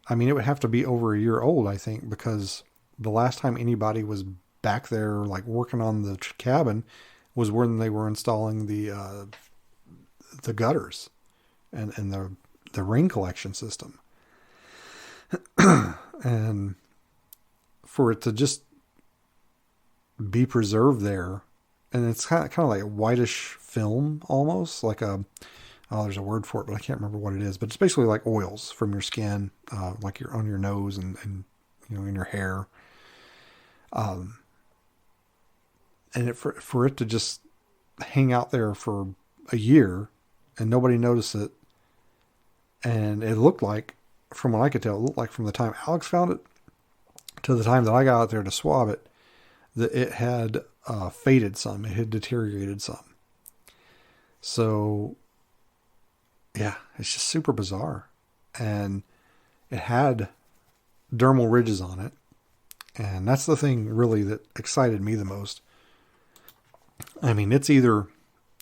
I mean, it would have to be over a year old, I think, because the last time anybody was back there, like, working on the cabin was when they were installing the gutters and the rain collection system. And for it to just be preserved there, and it's kind of like a whitish film, almost like there's a word for it, but I can't remember what it is. But it's basically like oils from your skin, like you're on your nose and in your hair. And for it to just hang out there for a year and nobody noticed it, and it looked like, from what I could tell, it looked like from the time Alex found it to the time that I got out there to swab it, that it had faded some. It had deteriorated some. So, yeah, it's just super bizarre. And it had dermal ridges on it. And that's the thing really that excited me the most. I mean, it's either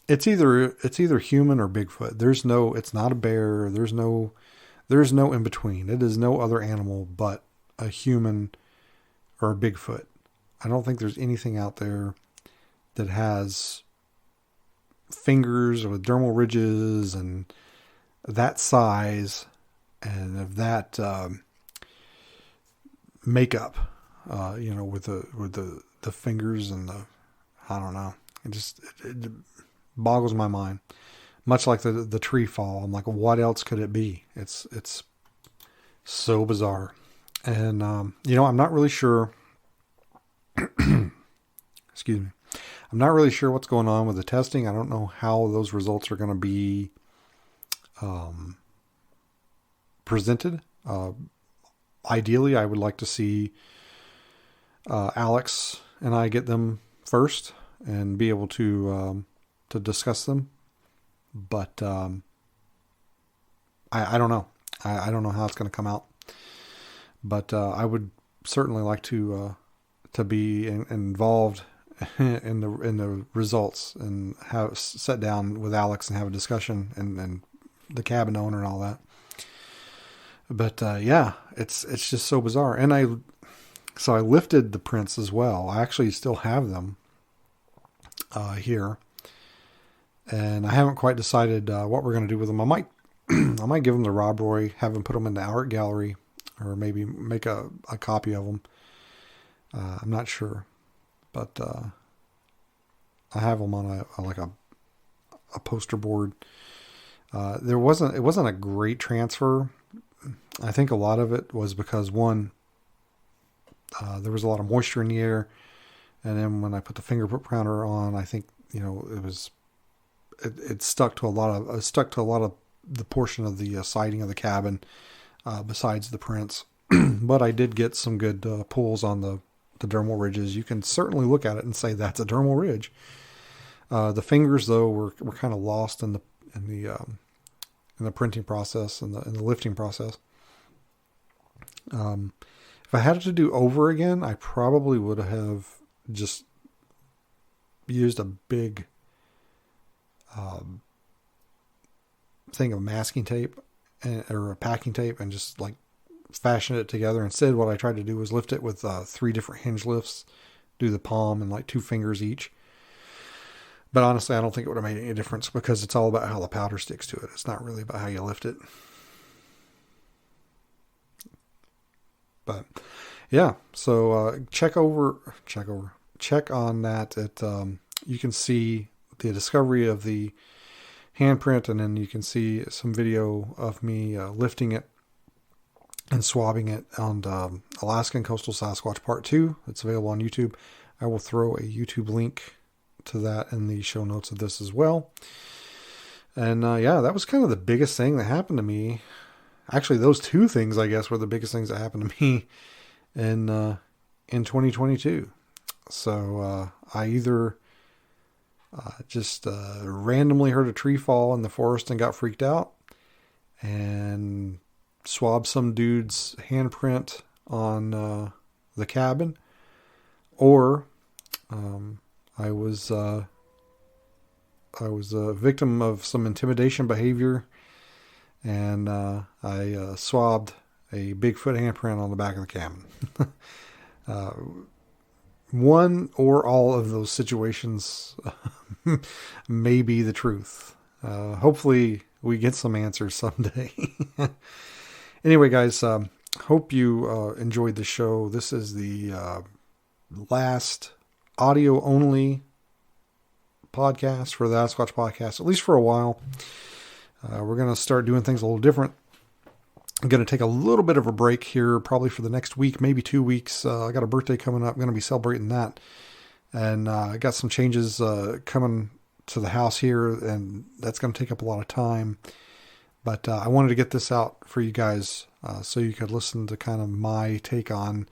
human or Bigfoot. It's not a bear. There's no in between. It is no other animal but a human or a Bigfoot. I don't think there's anything out there that has fingers with dermal ridges and that size and of that makeup. With the fingers and I don't know. It boggles my mind. Much like the tree fall. I'm like, what else could it be? It's so bizarre. And, I'm not really sure. Excuse me. I'm not really sure what's going on with the testing. I don't know how those results are going to be presented. Ideally, I would like to see Alex and I get them first and be able to discuss them. But I don't know. I don't know how it's going to come out. But I would certainly like to be involved in the results and sit down with Alex and have a discussion and the cabin owner and all that. But yeah, it's just so bizarre. And I lifted the prints as well. I actually still have them here, and I haven't quite decided what we're going to do with them. I might give them to Rob Roy, have him put them in the art gallery, or maybe make a copy of them. I'm not sure, but I have them on a poster board. It wasn't a great transfer. I think a lot of it was because one, there was a lot of moisture in the air, and then when I put the fingerprint printer on, I think it stuck to a lot of the portion of the siding of the cabin, besides the prints. But I did get some good pulls on the dermal ridges. You can certainly look at it and say that's a dermal ridge. The fingers though were kind of lost in the printing process and the lifting process. If I had it to do over again, I probably would have just used a big thing of masking tape or a packing tape and just like fashion it together. Instead, what I tried to do was lift it with 3 different hinge lifts, do the palm and like 2 fingers each. But honestly, I don't think it would have made any difference because it's all about how the powder sticks to it. It's not really about how you lift it. But yeah, so check on that. You can see the discovery of the handprint, and then you can see some video of me lifting it and swabbing it on Alaskan Coastal Sasquatch Part 2. It's available on YouTube. I will throw a YouTube link to that in the show notes of this as well. And yeah, that was kind of the biggest thing that happened to me. Actually, those 2 things, I guess, were the biggest things that happened to me in 2022. So I either just randomly heard a tree fall in the forest and got freaked out and swabbed some dude's handprint on the cabin, or I was a victim of some intimidation behavior, and I swabbed a Bigfoot handprint on the back of the cabin. one or all of those situations may be the truth. Hopefully we get some answers someday. Anyway, guys, hope you enjoyed the show. This is the last audio only podcast for the Alasquatch podcast, at least for a while. We're going to start doing things a little different. I'm going to take a little bit of a break here, probably for the next week, maybe 2 weeks. I got a birthday coming up. I'm going to be celebrating that. And I got some changes coming to the house here, and that's going to take up a lot of time. But I wanted to get this out for you guys so you could listen to kind of my take on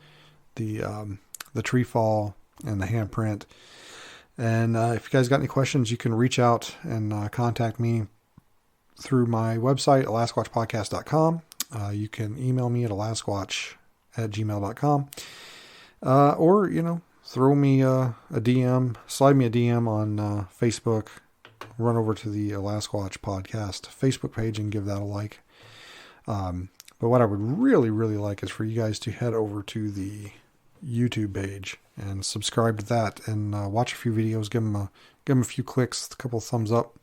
the tree fall and the handprint. And if you guys got any questions, you can reach out and contact me through my website, alasquatchpodcast.com. You can email me at alasquatch@gmail.com. Or, throw me a DM, slide me a DM on Facebook. Run over to the Alasquatch podcast Facebook page and give that a like. But what I would really, really like is for you guys to head over to the YouTube page and subscribe to that and watch a few videos. Give them a few clicks, a couple of thumbs up.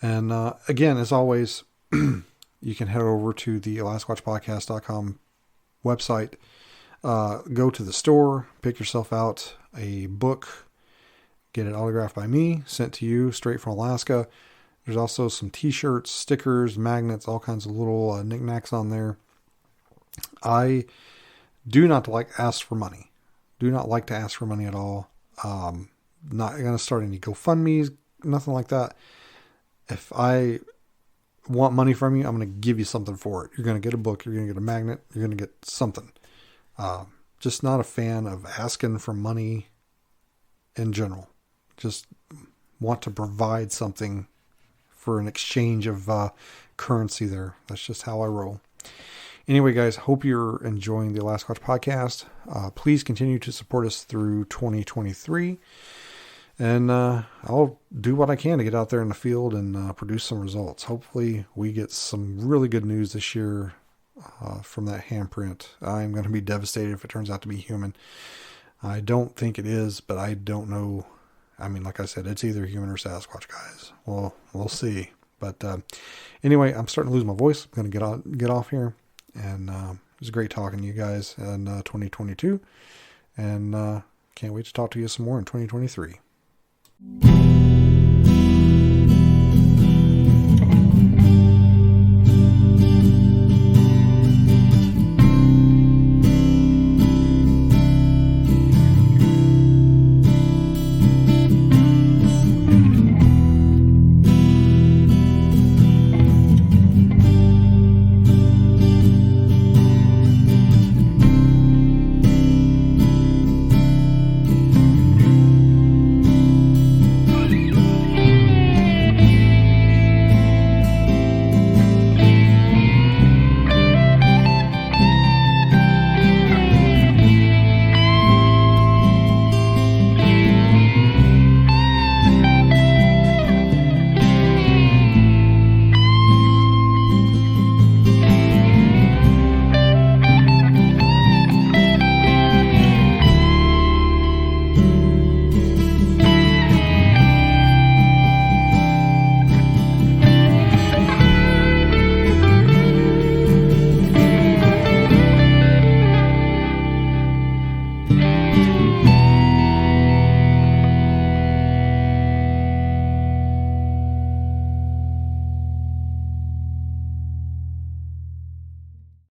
And again, as always, you can head over to the AlasquatchPodcast.com website. Go to the store, pick yourself out a book, get it autographed by me, sent to you straight from Alaska. There's also some t-shirts, stickers, magnets, all kinds of little knickknacks on there. I do not ask for money. Do not like to ask for money at all. Not going to start any GoFundMes, nothing like that. If I want money from you, I'm going to give you something for it. You're going to get a book. You're going to get a magnet. You're going to get something. Just not a fan of asking for money in general. Just want to provide something for an exchange of currency there. That's just how I roll. Anyway, guys, hope you're enjoying the Alasquatch podcast. Please continue to support us through 2023. And I'll do what I can to get out there in the field and produce some results. Hopefully we get some really good news this year from that handprint. I'm going to be devastated if it turns out to be human. I don't think it is, but I don't know. I mean, like I said, it's either human or Sasquatch, guys. Well, we'll see. But anyway, I'm starting to lose my voice. I'm going to get off here. And it was great talking to you guys in 2022. And can't wait to talk to you some more in 2023.